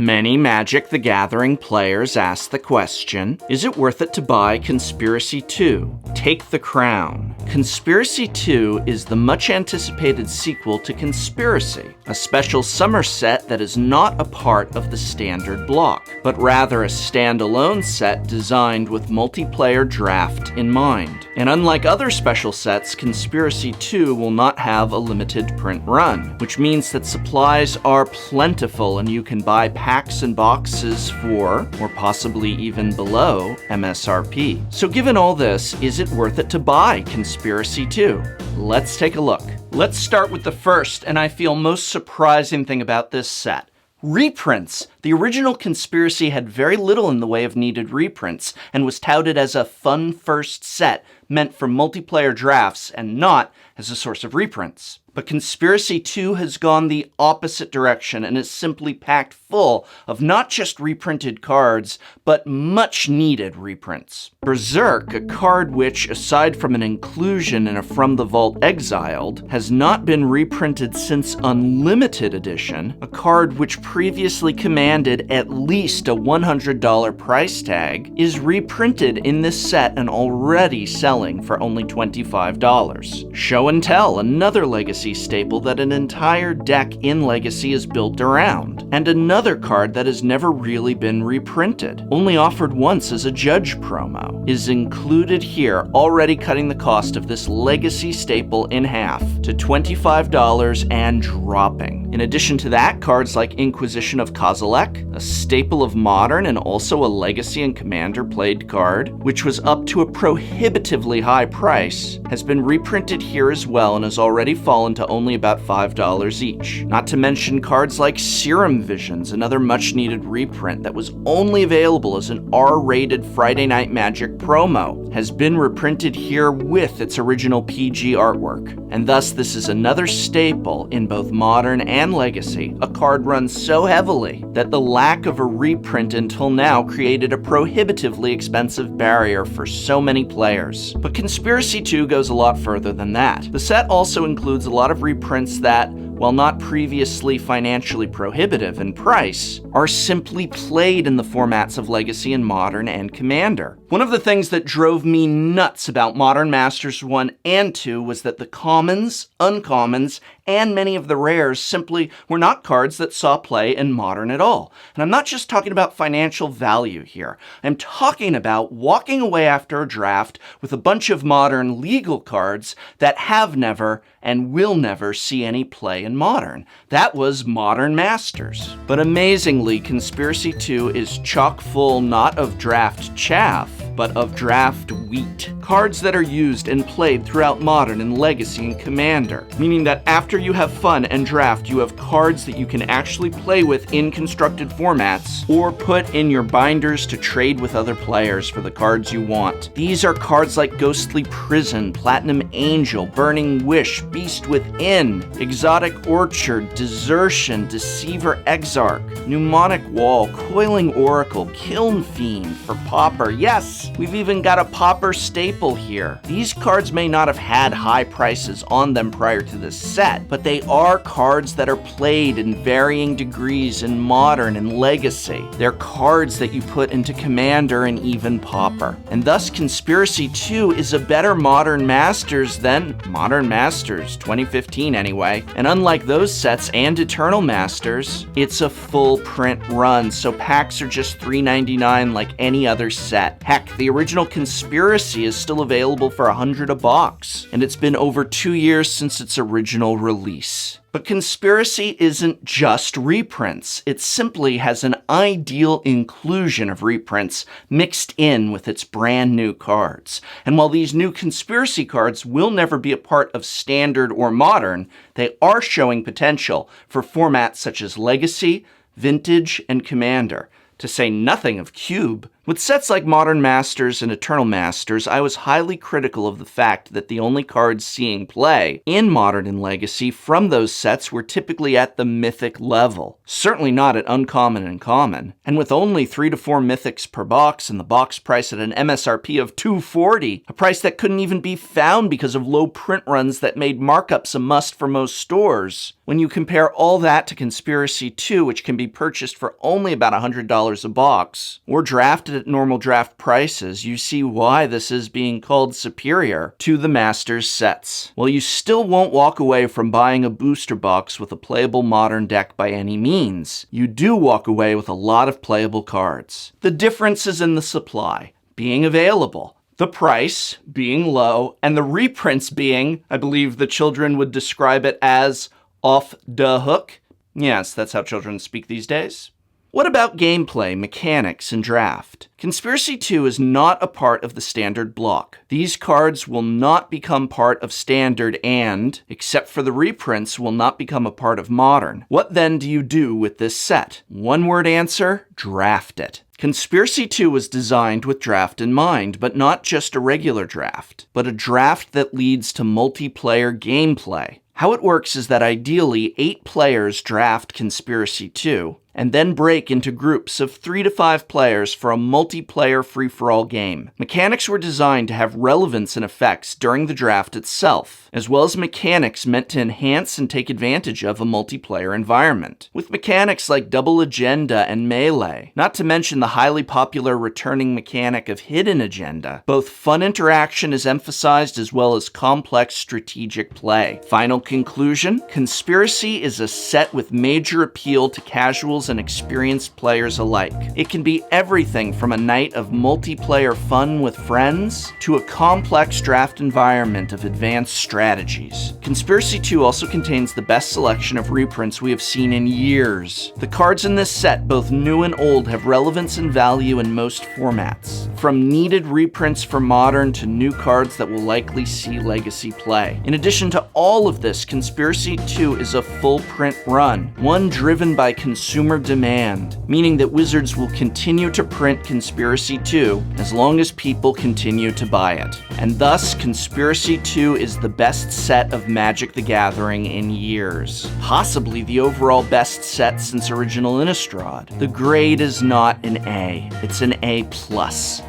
Many Magic the Gathering players ask the question, is it worth it to buy Conspiracy 2? Take the Crown. Conspiracy 2 is the much anticipated sequel to Conspiracy, a special summer set that is not a part of the standard block, but rather a standalone set designed with multiplayer draft in mind. And unlike other special sets, Conspiracy 2 will not have a limited print run, which means that supplies are plentiful and you can buy packs and boxes for, or possibly even below, MSRP. So given all this, is it worth it to buy Conspiracy 2? Let's take a look. Let's start with the first, and I feel most surprising thing about this set. Reprints. The original Conspiracy had very little in the way of needed reprints, and was touted as a fun first set meant for multiplayer drafts and not as a source of reprints. But Conspiracy 2 has gone the opposite direction and is simply packed full of not just reprinted cards, but much needed reprints. Berserk, a card which, aside from an inclusion in a From the Vault Exiled, has not been reprinted since Unlimited Edition, a card which previously commanded at least a $100 price tag, is reprinted in this set and already selling for only $25. Show and Tell, another Legacy staple that an entire deck in Legacy is built around, and another card that has never really been reprinted, only offered once as a Judge promo, is included here, already cutting the cost of this Legacy staple in half to $25 and dropping. In addition to that, cards like Inquisition of Kozilek, a staple of Modern and also a Legacy and Commander played card, which was up to a prohibitively high price, has been reprinted here as well and has already fallen to only about $5 each. Not to mention cards like Serum Visions, another much needed reprint that was only available as an R-rated Friday Night Magic promo, has been reprinted here with its original PG artwork. And thus this is another staple in both Modern and Legacy, a card run so heavily that the lack of a reprint until now created a prohibitively expensive barrier for so many players. But Conspiracy 2 goes a lot further than that. The set also includes a lot of reprints that, while not previously financially prohibitive in price, are simply played in the formats of Legacy and Modern and Commander. One of the things that drove me nuts about Modern Masters 1 and 2 was that the commons, uncommons, and many of the rares simply were not cards that saw play in Modern at all. And I'm not just talking about financial value here. I'm talking about walking away after a draft with a bunch of Modern legal cards that have never and will never see any play in Modern. That was Modern Masters. But amazingly, Conspiracy 2 is chock full not of draft chaff, but of draft wheat. Cards that are used and played throughout Modern and Legacy and Commander, meaning that after you have fun and draft, you have cards that you can actually play with in constructed formats, or put in your binders to trade with other players for the cards you want. These are cards like Ghostly Prison, Platinum Angel, Burning Wish, Beast Within, Exotic Orchard, Desertion, Deceiver Exarch, Mnemonic Wall, Coiling Oracle, Kiln Fiend for Pauper. Yes, we've even got a Pauper staple here. These cards may not have had high prices on them prior to this set, but they are cards that are played in varying degrees in Modern and Legacy. They're cards that you put into Commander and even Pauper. And thus Conspiracy 2 is a better Modern Masters than Modern Masters 2015 anyway. And unlike those sets and Eternal Masters, it's a full print run, so packs are just $3.99 like any other set. Heck, the original Conspiracy is still available for $100 a box, and it's been over 2 years since its original release. But Conspiracy isn't just reprints. It simply has an ideal inclusion of reprints mixed in with its brand new cards. And while these new Conspiracy cards will never be a part of Standard or Modern, they are showing potential for formats such as Legacy, Vintage, and Commander, to say nothing of Cube. With sets like Modern Masters and Eternal Masters, I was highly critical of the fact that the only cards seeing play in Modern and Legacy from those sets were typically at the Mythic level, certainly not at Uncommon and Common. And with only 3 to 4 Mythics per box and the box price at an MSRP of $240, a price that couldn't even be found because of low print runs that made markups a must for most stores. When you compare all that to Conspiracy 2, which can be purchased for only about $100 a box, or drafted at normal draft prices, you see why this is being called superior to the Masters sets. While you still won't walk away from buying a booster box with a playable Modern deck by any means, you do walk away with a lot of playable cards. The difference is in the supply being available, the price being low, and the reprints being, I believe the children would describe it as, off the hook. Yes, that's how children speak these days. What about gameplay, mechanics, and draft? Conspiracy 2 is not a part of the standard block. These cards will not become part of standard and, except for the reprints, will not become a part of modern. What then do you do with this set? One-word answer, draft it. Conspiracy 2 was designed with draft in mind, but not just a regular draft, but a draft that leads to multiplayer gameplay. How it works is that ideally 8 players draft Conspiracy 2, and then break into groups of 3 to 5 players for a multiplayer free-for-all game. Mechanics were designed to have relevance and effects during the draft itself, as well as mechanics meant to enhance and take advantage of a multiplayer environment. With mechanics like double agenda and melee, not to mention the highly popular returning mechanic of hidden agenda, both fun interaction is emphasized as well as complex strategic play. Final conclusion, Conspiracy is a set with major appeal to casuals and experienced players alike. It can be everything from a night of multiplayer fun with friends to a complex draft environment of advanced strategies. Conspiracy 2 also contains the best selection of reprints we have seen in years. The cards in this set, both new and old, have relevance and value in most formats, from needed reprints for Modern to new cards that will likely see Legacy play. In addition to all of this, Conspiracy 2 is a full print run, one driven by consumer demand, meaning that Wizards will continue to print Conspiracy 2 as long as people continue to buy it. And thus, Conspiracy 2 is the best set of Magic the Gathering in years. Possibly the overall best set since Original Innistrad. The grade is not an A, it's an A+.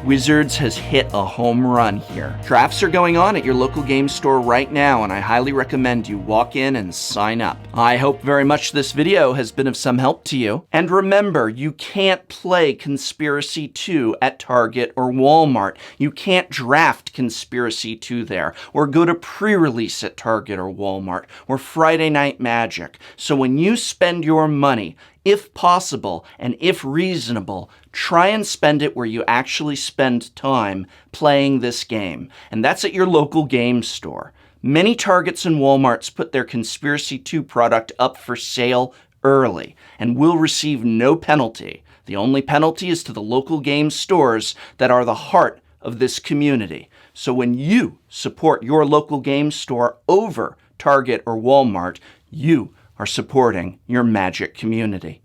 Wizards has hit a home run here. Drafts are going on at your local game store right now, and I highly recommend you walk in and sign up. I hope very much this video has been of some help to you. And remember, you can't play Conspiracy 2 at Target or Walmart. You can't draft Conspiracy 2 there, or go to pre-release at Target or Walmart, or Friday Night Magic. So when you spend your money, if possible and if reasonable, try and spend it where you actually spend time playing this game. And that's at your local game store. Many Targets and Walmarts put their Conspiracy 2 product up for sale early and will receive no penalty. The only penalty is to the local game stores that are the heart of this community. So when you support your local game store over Target or Walmart, you are supporting your Magic community.